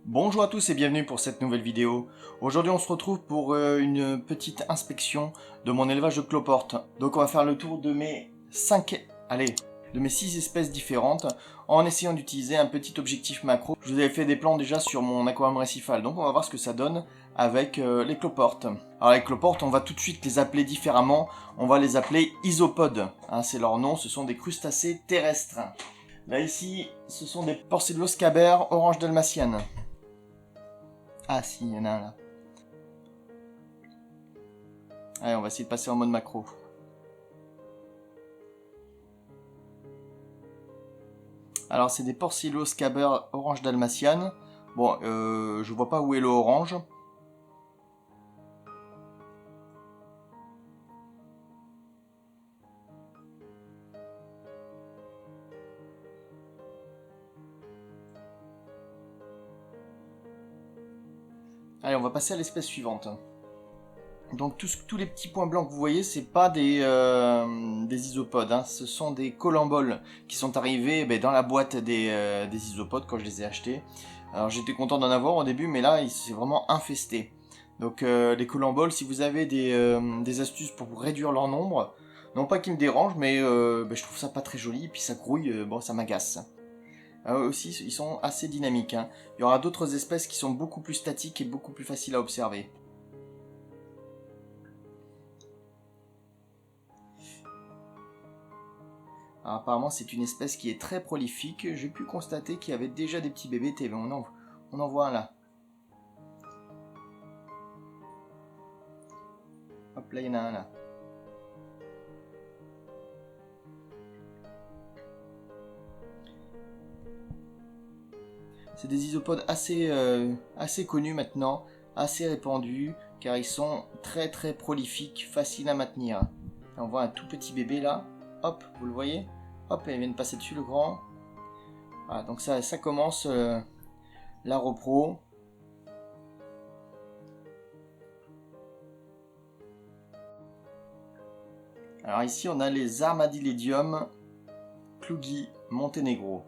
Bonjour à tous et bienvenue pour cette nouvelle vidéo. Aujourd'hui on se retrouve pour une petite inspection de mon élevage de cloportes. Donc on va faire le tour de mes 6 espèces différentes en essayant d'utiliser un petit objectif macro. Je vous avais fait des plans déjà sur mon aquarium récifal, donc on va voir ce que ça donne avec les cloportes. Alors les cloportes, on va tout de suite les appeler différemment, on va les appeler isopodes. Hein, c'est leur nom, ce sont des crustacés terrestres. Là ici, ce sont des Porcelloscaber orange dalmatienne. Ah si, il y en a un là. Allez, on va essayer de passer en mode macro. Alors c'est des Porcelloscaber orange dalmatienne. Bon, je vois pas où est le orange. Allez, on va passer à l'espèce suivante. Donc tous les petits points blancs que vous voyez, c'est pas des isopodes, hein. Ce sont des colamboles qui sont arrivés dans la boîte des isopodes quand je les ai achetés. Alors j'étais content d'en avoir au début, mais là c'est vraiment infesté. Donc les colamboles, si vous avez des astuces pour réduire leur nombre, non pas qu'ils me dérangent, mais je trouve ça pas très joli, et puis ça grouille, bon ça m'agace. Aussi, ils sont assez dynamiques, hein. Il y aura d'autres espèces qui sont beaucoup plus statiques et beaucoup plus faciles à observer. Alors, apparemment, c'est une espèce qui est très prolifique. J'ai pu constater qu'il y avait déjà des petits bébés. On en voit un là. Hop, là, il y en a un là. C'est des isopodes assez connus maintenant, assez répandus, car ils sont très très prolifiques, faciles à maintenir. Là, on voit un tout petit bébé là. Hop, vous le voyez? Hop, il vient de passer dessus le grand. Voilà, donc ça commence la repro. Alors ici on a les Armadillidium Klugi Montenegro.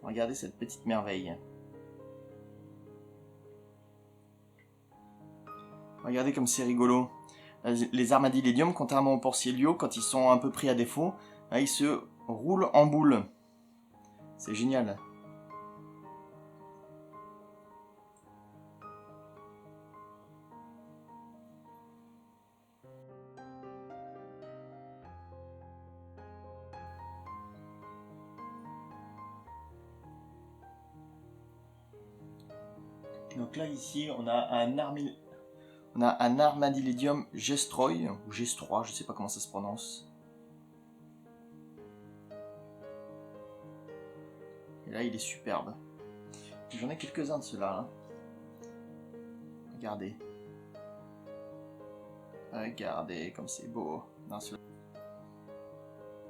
Regardez cette petite merveille. Regardez comme c'est rigolo. Les Armadillidium, contrairement aux Porcellio, quand ils sont un peu pris à défaut, ils se roulent en boule. C'est génial. Donc là ici on a un Armadillidium Gestroy, ou Gestroy, je sais pas comment ça se prononce. Et là il est superbe. J'en ai quelques-uns de ceux-là. Hein. Regardez. Regardez comme c'est beau. Non,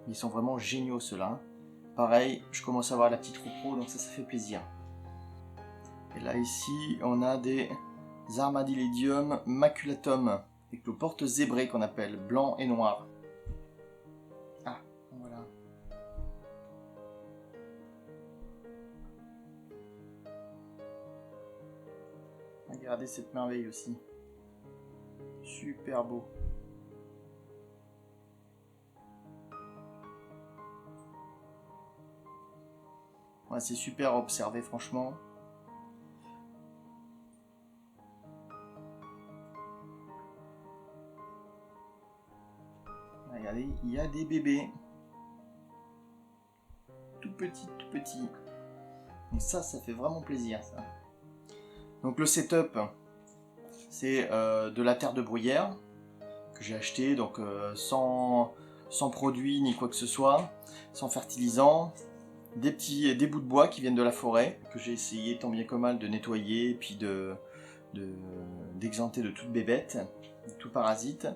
ils sont vraiment géniaux ceux-là. Pareil, je commence à avoir la petite repro, donc ça fait plaisir. Et là ici, on a des Armadillidium maculatum, avec le porte zébré qu'on appelle, blanc et noir. Ah, voilà. Regardez cette merveille aussi. Super beau. Ouais, c'est super à observer franchement. Regardez, il y a des bébés. Tout petits, tout petits. Donc ça fait vraiment plaisir ça. Donc le setup, c'est de la terre de bruyère que j'ai acheté, donc sans produit ni quoi que ce soit, sans fertilisant, des bouts de bois qui viennent de la forêt, que j'ai essayé tant bien que mal de nettoyer, et puis d'exenter de toute bébête, de tout parasite.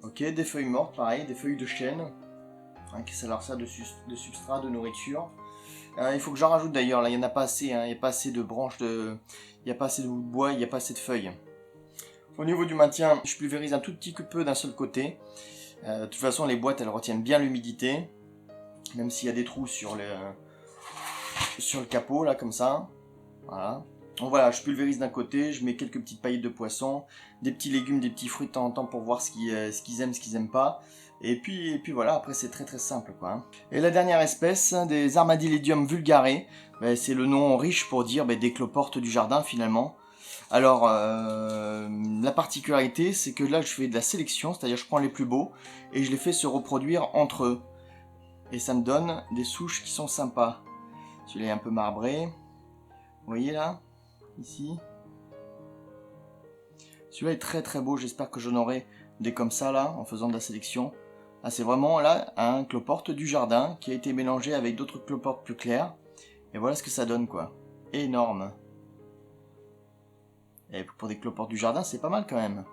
Ok, des feuilles mortes, pareil, des feuilles de chêne, hein, ça leur sert de substrat, de nourriture. Il faut que j'en rajoute d'ailleurs, là il n'y en a pas assez, hein, il n'y a pas assez de branches, il n'y a pas assez de bois, il n'y a pas assez de feuilles. Au niveau du maintien, je pulvérise un tout petit peu d'un seul côté. De toute façon les boîtes elles retiennent bien l'humidité, même s'il y a des trous sur le capot là comme ça. Voilà. Donc voilà, je pulvérise d'un côté, je mets quelques petites paillettes de poisson, des petits légumes, des petits fruits de temps en temps pour voir ce qu'ils aiment, ce qu'ils aiment pas. Et puis voilà, après c'est très très simple quoi, hein. Et la dernière espèce, des Armadillidium vulgare, ben, c'est le nom riche pour dire ben, des cloportes du jardin finalement. Alors, la particularité, c'est que là je fais de la sélection, c'est-à-dire je prends les plus beaux et je les fais se reproduire entre eux. Et ça me donne des souches qui sont sympas. Celui-là est un peu marbré. Vous voyez là? Ici. Celui-là est très très beau, j'espère que j'en aurai des comme ça là, en faisant de la sélection. Ah, c'est vraiment là un cloporte du jardin qui a été mélangé avec d'autres cloportes plus clairs. Et voilà ce que ça donne quoi. Énorme. Et pour des cloportes du jardin, c'est pas mal quand même.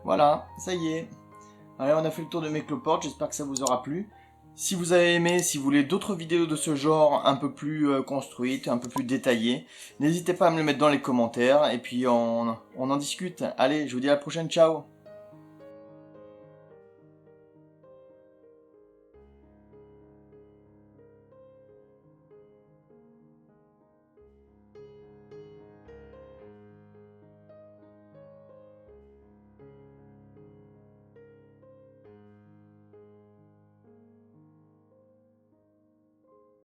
Voilà, ça y est. Allez, on a fait le tour de mes cloportes, j'espère que ça vous aura plu. Si vous avez aimé, si vous voulez d'autres vidéos de ce genre un peu plus construites, un peu plus détaillées, n'hésitez pas à me le mettre dans les commentaires et puis on en discute. Allez, je vous dis à la prochaine, ciao!